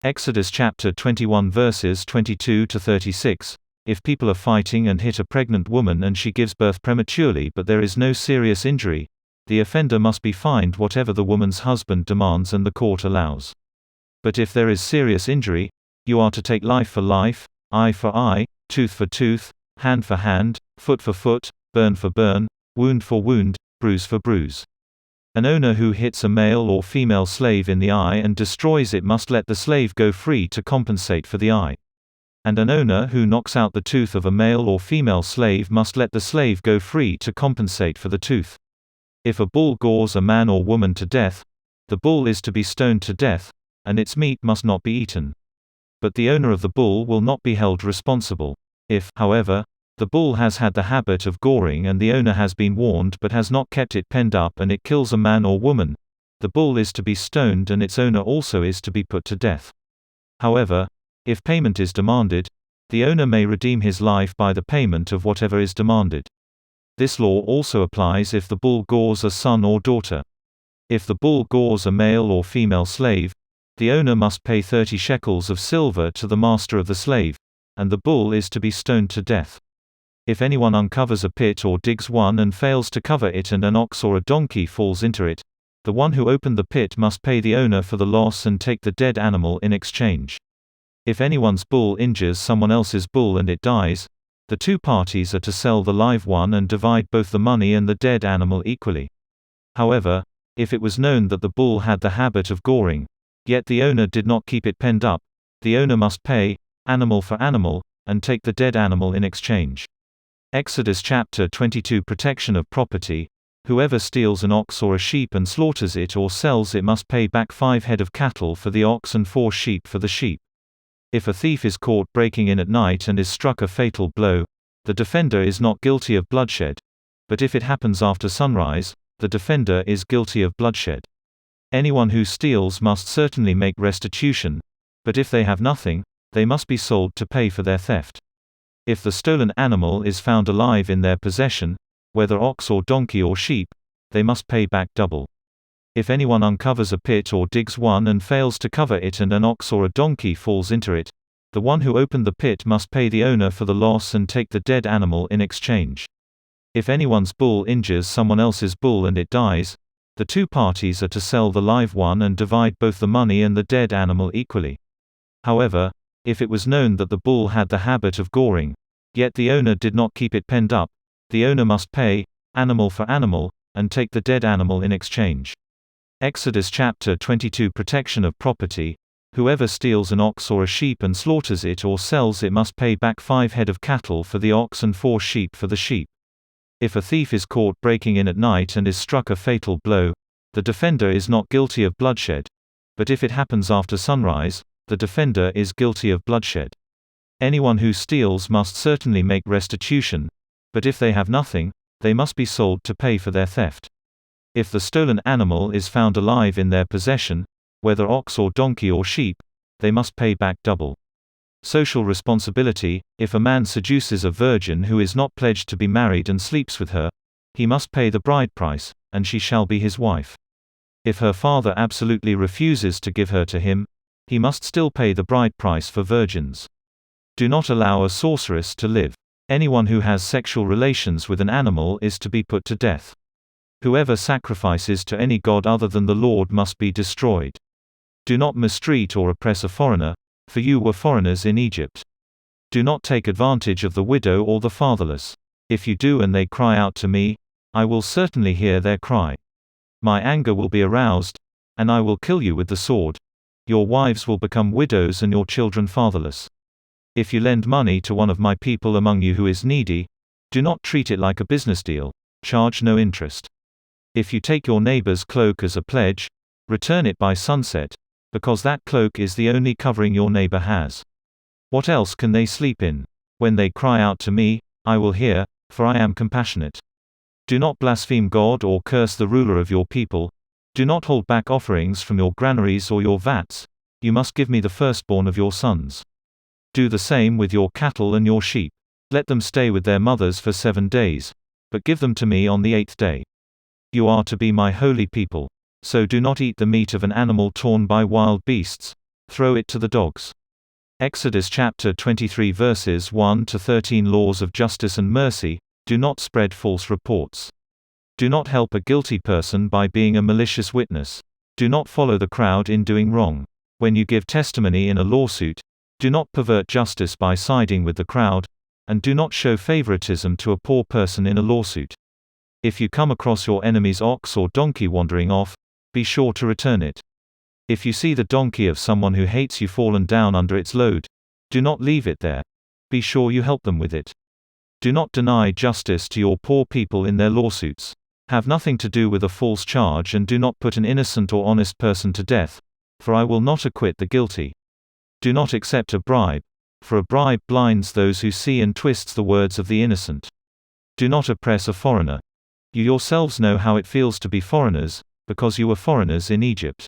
Exodus chapter 21 verses 22 to 36. If people are fighting and hit a pregnant woman and she gives birth prematurely but there is no serious injury, the offender must be fined whatever the woman's husband demands and the court allows. But if there is serious injury, you are to take life for life, eye for eye, tooth for tooth, hand for hand, foot for foot, burn for burn, wound for wound, bruise for bruise. An owner who hits a male or female slave in the eye and destroys it must let the slave go free to compensate for the eye. And an owner who knocks out the tooth of a male or female slave must let the slave go free to compensate for the tooth. If a bull gores a man or woman to death, the bull is to be stoned to death, and its meat must not be eaten. But the owner of the bull will not be held responsible. If, however, the bull has had the habit of goring and the owner has been warned but has not kept it penned up and it kills a man or woman, the bull is to be stoned and its owner also is to be put to death. However, if payment is demanded, the owner may redeem his life by the payment of whatever is demanded. This law also applies if the bull gores a son or daughter. If the bull gores a male or female slave, the owner must pay 30 shekels of silver to the master of the slave, and the bull is to be stoned to death. If anyone uncovers a pit or digs one and fails to cover it and an ox or a donkey falls into it, the one who opened the pit must pay the owner for the loss and take the dead animal in exchange. If anyone's bull injures someone else's bull and it dies, the two parties are to sell the live one and divide both the money and the dead animal equally. However, if it was known that the bull had the habit of goring, yet the owner did not keep it penned up, the owner must pay, animal for animal, and take the dead animal in exchange. Exodus chapter 22 Protection of property. Whoever steals an ox or a sheep and slaughters it or sells it must pay back 5 head of cattle for the ox and 4 sheep for the sheep. If a thief is caught breaking in at night and is struck a fatal blow, the defender is not guilty of bloodshed. But if it happens after sunrise, the defender is guilty of bloodshed. Anyone who steals must certainly make restitution, but if they have nothing, they must be sold to pay for their theft. If the stolen animal is found alive in their possession, whether ox or donkey or sheep, they must pay back double. If anyone uncovers a pit or digs one and fails to cover it and an ox or a donkey falls into it, the one who opened the pit must pay the owner for the loss and take the dead animal in exchange. If anyone's bull injures someone else's bull and it dies, the two parties are to sell the live one and divide both the money and the dead animal equally. However, if it was known that the bull had the habit of goring, yet the owner did not keep it penned up, the owner must pay, animal for animal, and take the dead animal in exchange. Exodus chapter 22 Protection of property. Whoever steals an ox or a sheep and slaughters it or sells it must pay back 5 head of cattle for the ox and 4 sheep for the sheep. If a thief is caught breaking in at night and is struck a fatal blow, the defender is not guilty of bloodshed. But if it happens after sunrise, the defender is guilty of bloodshed. Anyone who steals must certainly make restitution, but if they have nothing, they must be sold to pay for their theft. If the stolen animal is found alive in their possession, whether ox or donkey or sheep, they must pay back double. Social responsibility. If a man seduces a virgin who is not pledged to be married and sleeps with her, he must pay the bride price, and she shall be his wife. If her father absolutely refuses to give her to him, he must still pay the bride price for virgins. Do not allow a sorceress to live. Anyone who has sexual relations with an animal is to be put to death. Whoever sacrifices to any god other than the Lord must be destroyed. Do not mistreat or oppress a foreigner, for you were foreigners in Egypt. Do not take advantage of the widow or the fatherless. If you do and they cry out to me, I will certainly hear their cry. My anger will be aroused, and I will kill you with the sword. Your wives will become widows and your children fatherless. If you lend money to one of my people among you who is needy, do not treat it like a business deal. Charge no interest. If you take your neighbor's cloak as a pledge, return it by sunset, because that cloak is the only covering your neighbor has. What else can they sleep in? When they cry out to me, I will hear, for I am compassionate. Do not blaspheme God or curse the ruler of your people. Do not hold back offerings from your granaries or your vats. You must give me the firstborn of your sons. Do the same with your cattle and your sheep. Let them stay with their mothers for 7 days, but give them to me on the 8th day. You are to be my holy people. So do not eat the meat of an animal torn by wild beasts. throw it to the dogs. Exodus chapter 23 verses 1 to 13. Laws of justice and mercy. Do not spread false reports. Do not help a guilty person by being a malicious witness. Do not follow the crowd in doing wrong. When you give testimony in a lawsuit, do not pervert justice by siding with the crowd, and do not show favoritism to a poor person in a lawsuit. If you come across your enemy's ox or donkey wandering off, be sure to return it. If you see the donkey of someone who hates you fallen down under its load, do not leave it there. Be sure you help them with it. Do not deny justice to your poor people in their lawsuits. Have nothing to do with a false charge, and do not put an innocent or honest person to death, for I will not acquit the guilty. Do not accept a bribe, for a bribe blinds those who see and twists the words of the innocent. Do not oppress a foreigner. You yourselves know how it feels to be foreigners, because you were foreigners in Egypt.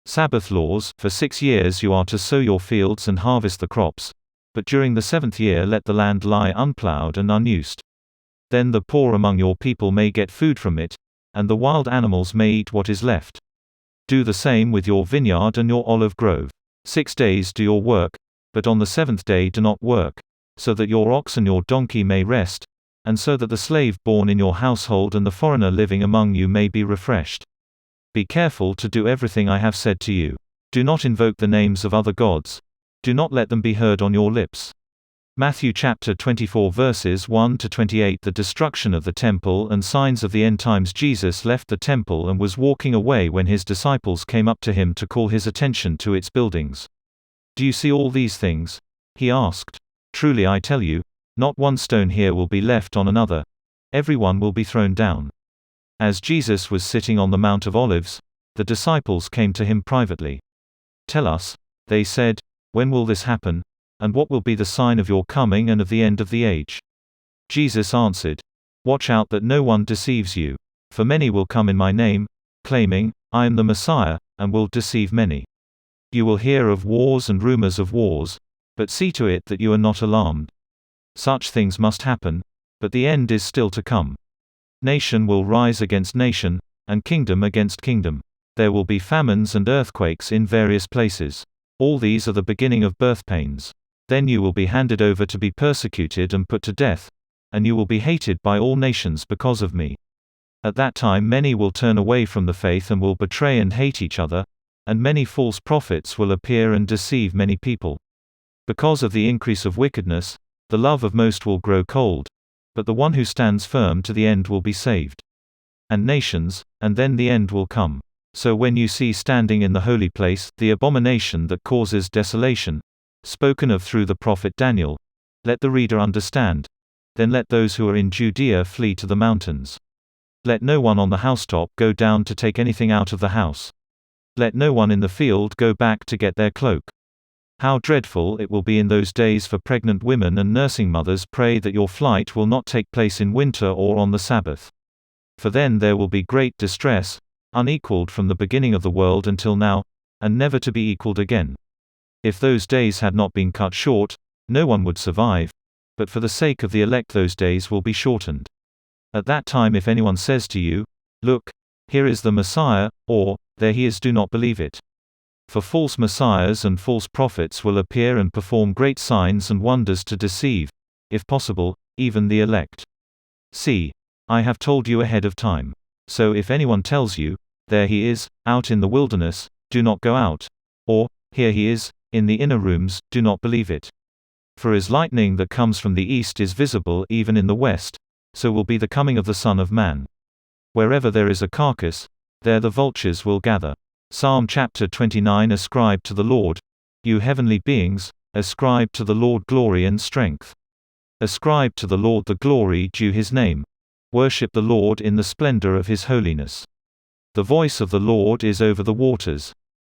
Sabbath laws. For 6 years you are to sow your fields and harvest the crops, but during the 7th year let the land lie unplowed and unused. Then the poor among your people may get food from it, and the wild animals may eat what is left. Do the same with your vineyard and your olive grove. 6 days do your work, but on the 7th day do not work, so that your ox and your donkey may rest, and so that the slave born in your household and the foreigner living among you may be refreshed. Be careful to do everything I have said to you. Do not invoke the names of other gods. Do not let them be heard on your lips. Matthew chapter 24 verses 1 to 28. The destruction of the temple and signs of the end times. Jesus left the temple and was walking away when his disciples came up to him to call his attention to its buildings. Do you see all these things? He asked. Truly I tell you, not one stone here will be left on another. Every one will be thrown down. As Jesus was sitting on the Mount of Olives, the disciples came to him privately. Tell us, they said, when will this happen, and what will be the sign of your coming and of the end of the age? Jesus answered, watch out that no one deceives you. For many will come in my name, claiming, I am the Messiah, and will deceive many. You will hear of wars and rumors of wars, but see to it that you are not alarmed. Such things must happen, but the end is still to come. Nation will rise against nation, and kingdom against kingdom. There will be famines and earthquakes in various places. All these are the beginning of birth pains. Then you will be handed over to be persecuted and put to death, and you will be hated by all nations because of me. At that time many will turn away from the faith and will betray and hate each other, and many false prophets will appear and deceive many people. Because of the increase of wickedness, the love of most will grow cold, but the one who stands firm to the end will be saved. And nations, and then the end will come. So when you see standing in the holy place the abomination that causes desolation, spoken of through the prophet Daniel, let the reader understand. Then let those who are in Judea flee to the mountains. Let no one on the housetop go down to take anything out of the house. Let no one in the field go back to get their cloak. How dreadful it will be in those days for pregnant women and nursing mothers. Pray that your flight will not take place in winter or on the Sabbath. For then there will be great distress, unequaled from the beginning of the world until now, and never to be equaled again. If those days had not been cut short, no one would survive, but for the sake of the elect those days will be shortened. At that time if anyone says to you, look, here is the Messiah, or, there he is, do not believe it. For false messiahs and false prophets will appear and perform great signs and wonders to deceive, if possible, even the elect. See, I have told you ahead of time. So if anyone tells you, there he is, out in the wilderness, do not go out, or, here he is, in the inner rooms, do not believe it. For as lightning that comes from the east is visible even in the west, so will be the coming of the Son of Man. Wherever there is a carcass, there the vultures will gather. Psalm chapter 29. Ascribe to the Lord, you heavenly beings, ascribe to the Lord glory and strength. Ascribe to the Lord the glory due his name. Worship the Lord in the splendor of his holiness. The voice of the Lord is over the waters.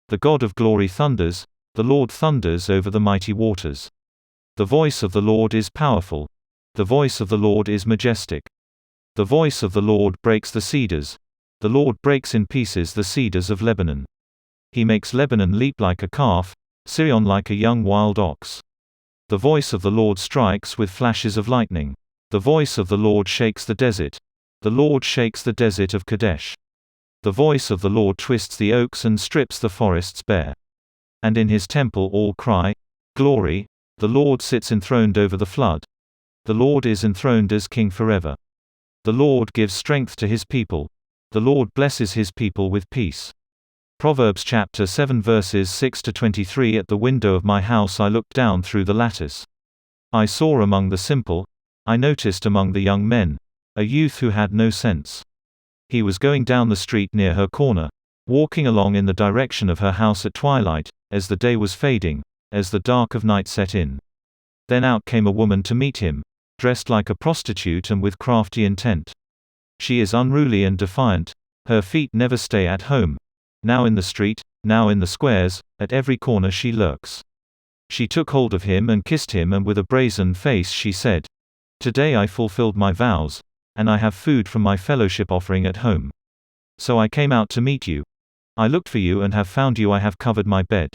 The God of glory thunders, the Lord thunders over the mighty waters. The voice of the Lord is powerful. The voice of the Lord is majestic. The voice of the Lord breaks the cedars. The Lord breaks in pieces the cedars of Lebanon. He makes Lebanon leap like a calf, Sirion like a young wild ox. The voice of the Lord strikes with flashes of lightning. The voice of the Lord shakes the desert. The Lord shakes the desert of Kadesh. The voice of the Lord twists the oaks and strips the forests bare. And in his temple all cry, Glory! The Lord sits enthroned over the flood. The Lord is enthroned as King forever. The Lord gives strength to his people. The Lord blesses his people with peace. Proverbs chapter 7 verses 6 to 23. At the window of my house I looked down through the lattice. I saw among the simple, I noticed among the young men, a youth who had no sense. He was going down the street near her corner, walking along in the direction of her house at twilight, as the day was fading, as the dark of night set in. Then out came a woman to meet him, dressed like a prostitute and with crafty intent. She is unruly and defiant, her feet never stay at home. Now in the street, now in the squares, at every corner she lurks. She took hold of him and kissed him, and with a brazen face she said, Today I fulfilled my vows, and I have food from my fellowship offering at home. So I came out to meet you. I looked for you and have found you. I have covered my bed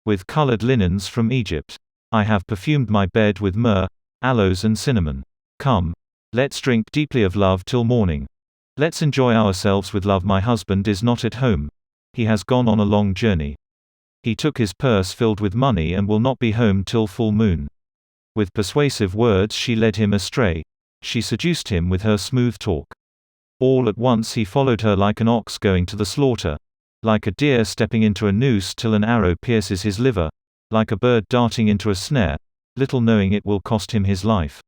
with colored linens from Egypt. I have perfumed my bed with myrrh, aloes and cinnamon. Come, let's drink deeply of love till morning. Let's enjoy ourselves with love. My husband is not at home. He has gone on a long journey. He took his purse filled with money and will not be home till full moon. With persuasive words she led him astray. She seduced him with her smooth talk. All at once he followed her like an ox going to the slaughter, like a deer stepping into a noose till an arrow pierces his liver, like a bird darting into a snare, little knowing it will cost him his life.